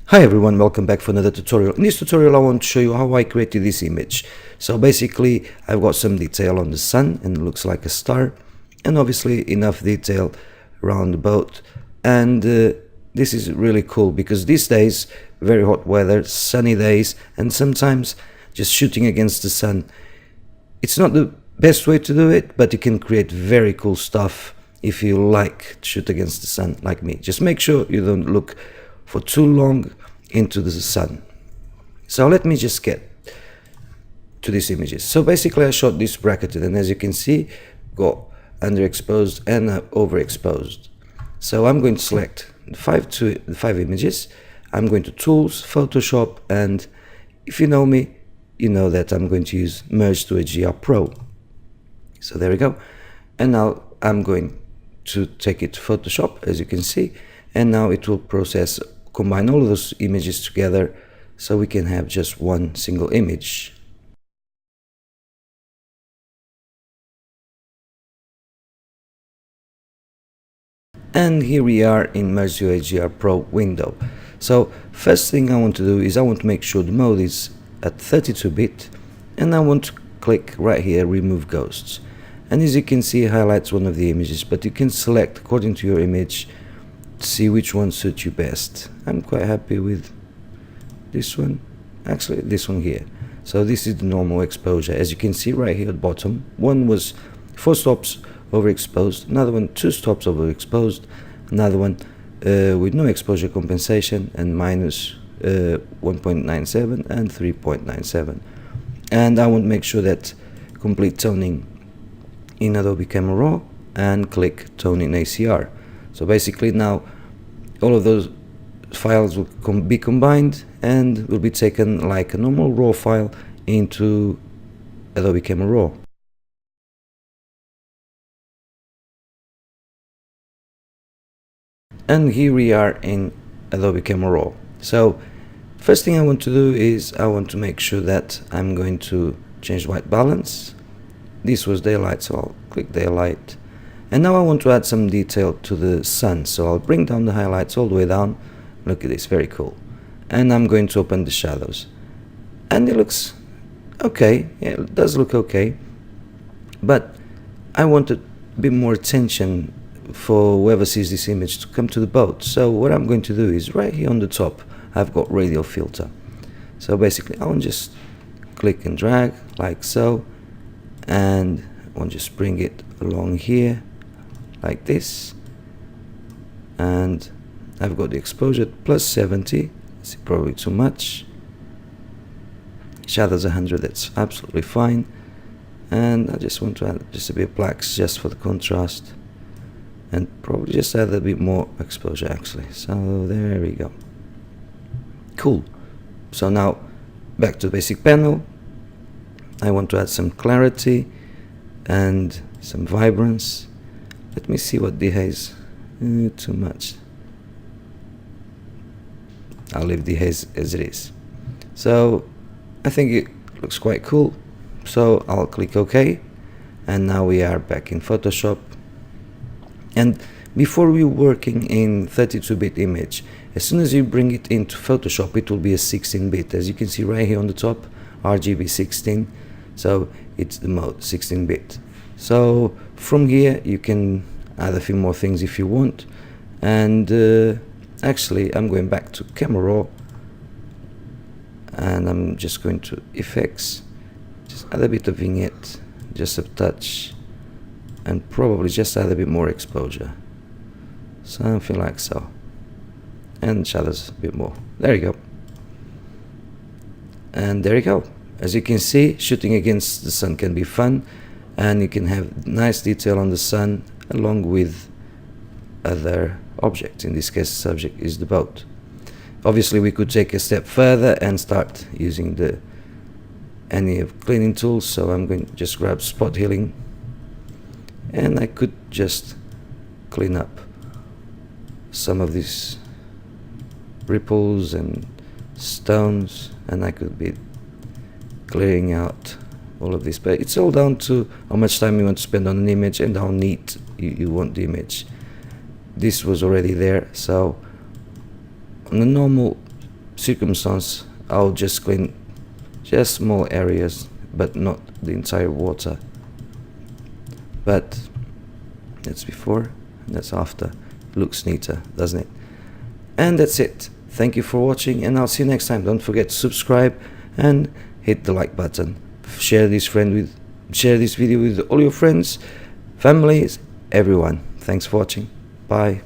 Hi everyone, welcome back for another tutorial. In this tutorial I want to show you how I created this image. So basically I've got some detail on the sun and it looks like a star, and obviously enough detail around the boat, and this is really cool because these days, very hot weather, sunny days, and sometimes just shooting against the sun, it's not the best way to do it, but you can create very cool stuff if you like to shoot against the sun like me. Just make sure you don't look for too long into the sun. So let me just get to these images. So basically I shot this bracketed, and as you can see, got underexposed and overexposed. So I'm going to select the five images. I'm going to Tools, Photoshop, and if you know me, you know that I'm going to use Merge to HDR Pro. So there we go. And now I'm going to take it to Photoshop, as you can see, and now it will combine all of those images together so we can have just one single image. And here we are in Merge to HDR Pro window. So first thing I want to do is I want to make sure the mode is at 32-bit, and I want to click right here, Remove Ghosts. And as you can see, it highlights one of the images, but you can select according to your image to see which one suits you best. I'm quite happy with this one, actually this one here. So this is the normal exposure. As you can see right here at the bottom, one was 4 stops overexposed, another one 2 stops overexposed, another one with no exposure compensation and minus 1.97 and 3.97. and I want to make sure that complete toning in Adobe Camera Raw and click Tone in ACR. So basically now all of those files will be combined and will be taken like a normal RAW file into Adobe Camera Raw. And here we are in Adobe Camera Raw. So first thing I want to do is I want to make sure that I'm going to change white balance. This was daylight, so I'll click daylight. And now I want to add some detail to the sun, so I'll bring down the highlights all the way down. Look at this, very cool. And I'm going to open the shadows. And it looks okay, yeah, it does look okay. But I want a bit more attention for whoever sees this image to come to the boat. So what I'm going to do is right here on the top, I've got radial filter. So basically I want to just click and drag like so, and I want to just bring it along here like this, and I've got the exposure plus 70. It's probably too much. Shadows 100, that's absolutely fine. And I just want to add just a bit of blacks just for the contrast, and probably just add a bit more exposure actually. So there we go. Cool. So now back to the basic panel. I want to add some clarity and some vibrance. Let me see what dehaze. Too much. I'll leave dehaze as it is. So I think it looks quite cool. So I'll click OK, and now we are back in Photoshop. And before we're working in 32-bit image, as soon as you bring it into Photoshop, it will be a 16-bit. As you can see right here on the top, RGB 16. So it's the mode 16-bit. So from here you can add a few more things if you want. And actually I'm going back to Camera Raw, and I'm just going to Effects, just add a bit of vignette, just a touch, and probably just add a bit more exposure, something like so, and shadows a bit more. There you go. And there you go. As you can see, shooting against the sun can be fun, and you can have nice detail on the sun along with other objects. In this case, the subject is the boat. Obviously we could take a step further and start using any of cleaning tools. So I'm going to just grab spot healing, and I could just clean up some of these ripples and stones, and I could be clearing out all of this, but it's all down to how much time you want to spend on an image and how neat you want the image. This was already there, so on a normal circumstance, I'll just clean just small areas, but not the entire water. But that's before and that's after. Looks neater, doesn't it? And that's it. Thank you for watching, and I'll see you next time. Don't forget to subscribe and hit the like button. Share this video with all your friends, families, everyone. Thanks for watching. Bye.